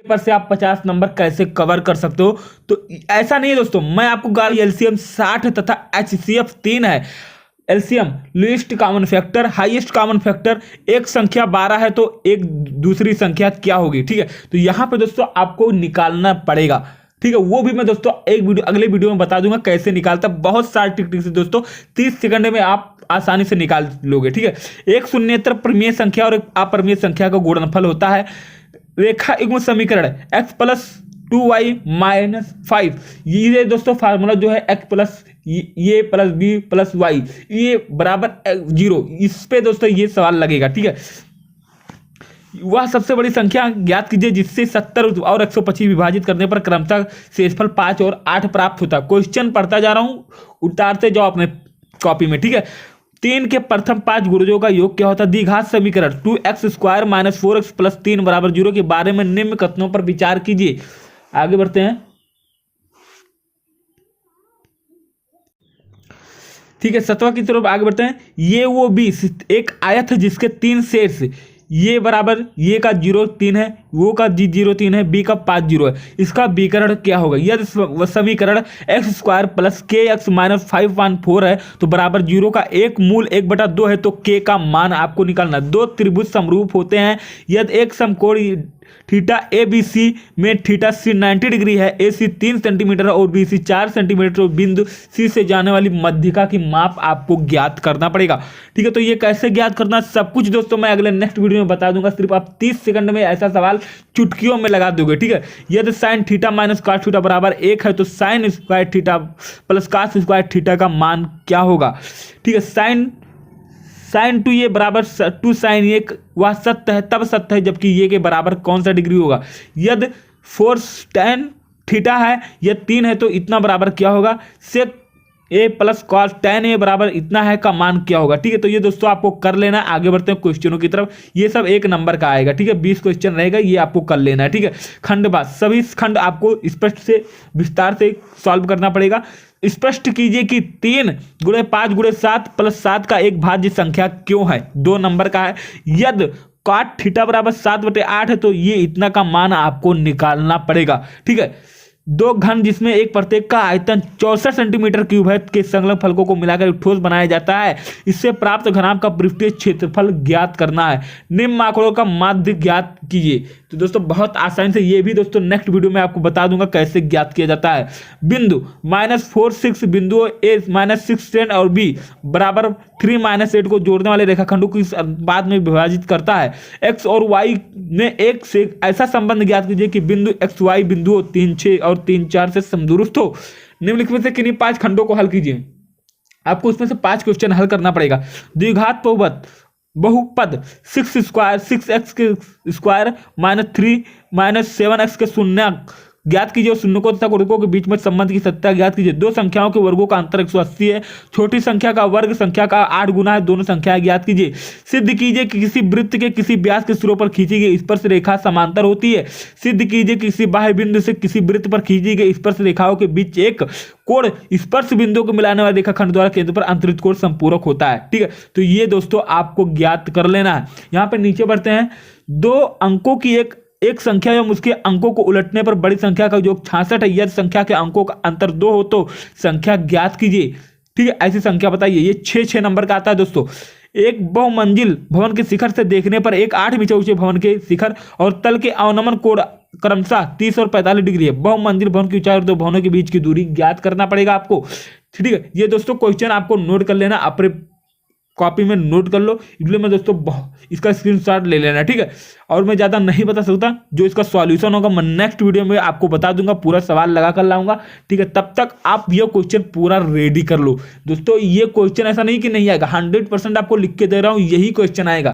पर से आप 50 नंबर कैसे कवर कर सकते हो। तो ऐसा नहीं है दोस्तों, मैं आपको गाली एलसीएम 60 तथा एचसीएफ 3 है। LCM least common factor, highest common factor, एक संख्या 12 है तो एक दूसरी संख्या क्या होगी, ठीक है। तो यहां पे दोस्तों आपको निकालना पड़ेगा, ठीक है। वो भी मैं दोस्तों एक वीडियो अगले वीडियो में बता दूंगा कैसे निकालता। बहुत सारी टेक्निक से दोस्तों 30 सेकंड में आप आसानी से निकाल लोगे, ठीक है। एक शून्येतर परिमेय संख्या और एक अपरिमेय संख्या का गुणनफल होता है। रेखा युग्म समीकरण x प्लस 2y माइनस 5, ये दोस्तों फार्मूला जो है x प्लस ये प्लस बी प्लस वाई ये बराबर 0, इस पे दोस्तों ये सवाल लगेगा, ठीक है। वह सबसे बड़ी संख्या ज्ञात कीजिए जिससे 70 और 125 विभाजित करने पर क्रमशः शेषफल 5 और 8 प्राप्त होता है। क्वेश्चन पढ़ता जा रहा हूं, उतारते जाओ अपने कॉपी में, ठीक है। 3 के प्रथम 5 गुणजों का योग क्या होता है। द्विघात समीकरण 2x square minus 4x plus 3 बराबर 0 के बारे में निम्न कथनों पर विचार कीजिए। आगे बढ़ते हैं, ठीक है। 7वां की तरफ आगे बढ़ते हैं। ये वो बी एक आयत है जिसके 3 सेट्स, ये बराबर ये का 0 3 है, वो का 0 3 है, बी का 5 0 है। इसका विकर्ण क्या होगा। यदि समीकरण एक्स स्क्वायर प्लस के एक्स माइनस 514 है तो बराबर 0 का एक मूल 1/2 है, तो के का मान आपको निकालना। दो त्रिभुज समरूप होते हैं यदि एक समकोण थीटा ए बी सी में थीटा सी 90 डिग्री है, ए सी 3 सेंटीमीटर और बी सी 4 सेंटीमीटर, और बिंदु सी से जाने वाली मध्यिका की माप आपको ज्ञात करना पड़ेगा, ठीक है। तो ये कैसे ज्ञात करना सब कुछ दोस्तों मैं अगले नेक्स्ट वीडियो में बता दूंगा। सिर्फ आप 30 सेकंड में ऐसा सवाल चुटकियों में लगा दोगे, ठीक है। यदि sine theta minus cos theta बराबर 1 है तो sine square theta plus cos square theta का मान क्या होगा, ठीक है। साइन 2 ये बराबर 2 साइन 1, वह सत्य है तब सत्य है जबकि ये के बराबर कौन सा डिग्री होगा। यदि 4 tan थीटा है, यह 3 है तो इतना बराबर क्या होगा। सेक ए प्लस कॉस tan ए बराबर इतना है का मान क्या होगा, ठीक है। तो ये दोस्तों आपको कर लेना है। आगे बढ़ते हैं क्वेश्चनों की तरफ। ये सब 1 नंबर का आएगा, ठीक है। 20 क्वेश्चन रहेगा, ये आपको कर लेना है, ठीक है। खंडबाद सभी खंड आपको स्पष्ट से विस्तार से सॉल्व करना पड़ेगा। स्पष्ट कीजिए कि 3 गुणे 5 गुणे 7 प्लस 7 का एक भाज्य संख्या क्यों है, 2 नंबर का है। यदि cot थीटा बराबर 7/8 है तो ये इतना का मान आपको निकालना पड़ेगा, ठीक है। दो घन जिसमें एक प्रत्येक का आयतन 64 सेंटीमीटर क्यूब है के संलग्न फलकों को मिलाकर एक ठोस बनाया जाता है, इससे प्राप्त घनाभ का पृष्ठीय क्षेत्रफल ज्ञात करना है। निम्न आंकड़ों का माध्य ज्ञात कीजिए। तो दोस्तों बहुत आसानी से ये भी दोस्तों नेक्स्ट वीडियो में आपको बता दूंगा कैसे ज्ञात किया जाता है। बिंदु -4 6 बिंदुओं ए -6 10 और बी बराबर 3 -8 को जोड़ने वाले रेखाखंडों को इस अनुपात में विभाजित करता है। एक्स और वाई में एक से ऐसा संबंध ज्ञात कीजिए कि बिंदु एक्स वाई बिंदुओं 3 6 और 3 4 से समदूरस्थ हो। निम्नलिखित में से किन्हीं 5 खंडों को हल कीजिए। आपको उसमें से 5 क्वेश्चन हल करना पड़ेगा। द्विघात बहुपद 6 स्क्वायर 6x के स्क्वायर -3 -7x के शून्य ज्ञात कीजिए और शून्य तथा गुणकों के बीच में संबंध की सत्ता ज्ञात कीजिए। दो संख्याओं के वर्गों का अंतर 180 है। छोटी संख्या का वर्ग संख्या का 8 गुना है। दोनों संख्याएं ज्ञात कीजिए। सिद्ध कीजिए कि किसी वृत्त के किसी व्यास के सिरों पर खींची गई स्पर्श रेखा समांतर होती है। सिद्ध कीजिए कि किसी बाह्य बिंदु से किसी वृत्त पर खींची गई स्पर्श रेखाओं के बीच एक कोण स्पर्श बिंदुओं को मिलाने वाले रेखाखंड द्वारा केंद्र पर अंतरित कोण संपूरक होता है, ठीक है। तो ये दोस्तों आपको ज्ञात कर लेना है। यहाँ पे नीचे बढ़ते हैं। दो अंकों की एक संख्या एवं उसके अंकों को उलटने पर बड़ी संख्या का योग 66 है। यदि संख्या के अंकों का अंतर 2 हो तो संख्या ज्ञात कीजिए, ठीक है। ऐसी संख्या बताइए। ये 6 नंबर का आता है दोस्तों। एक बहुमंजिल भवन के शिखर से देखने पर एक 8 मीटर ऊंचे भवन के शिखर और तल के अवनमन कोण क्रमशः 30 और 45 डिग्री है। बहुमंजिल भवन की ऊंचाई और दो भवनों के बीच की दूरी ज्ञात करना पड़ेगा आपको, ठीक है। ये दोस्तों क्वेश्चन आपको नोट कर लेना, अपने कॉपी में नोट कर लो। इसलिए मैं दोस्तों इसका स्क्रीनशॉट ले लेना, ठीक है। और मैं ज़्यादा नहीं बता सकता, जो इसका सॉल्यूशन होगा मैं नेक्स्ट वीडियो में आपको बता दूंगा, पूरा सवाल लगा कर लाऊंगा, ठीक है। तब तक आप ये क्वेश्चन पूरा रेडी कर लो दोस्तों। ये क्वेश्चन ऐसा नहीं कि नहीं आएगा, 100% आपको लिख के दे रहा हूँ, यही क्वेश्चन आएगा।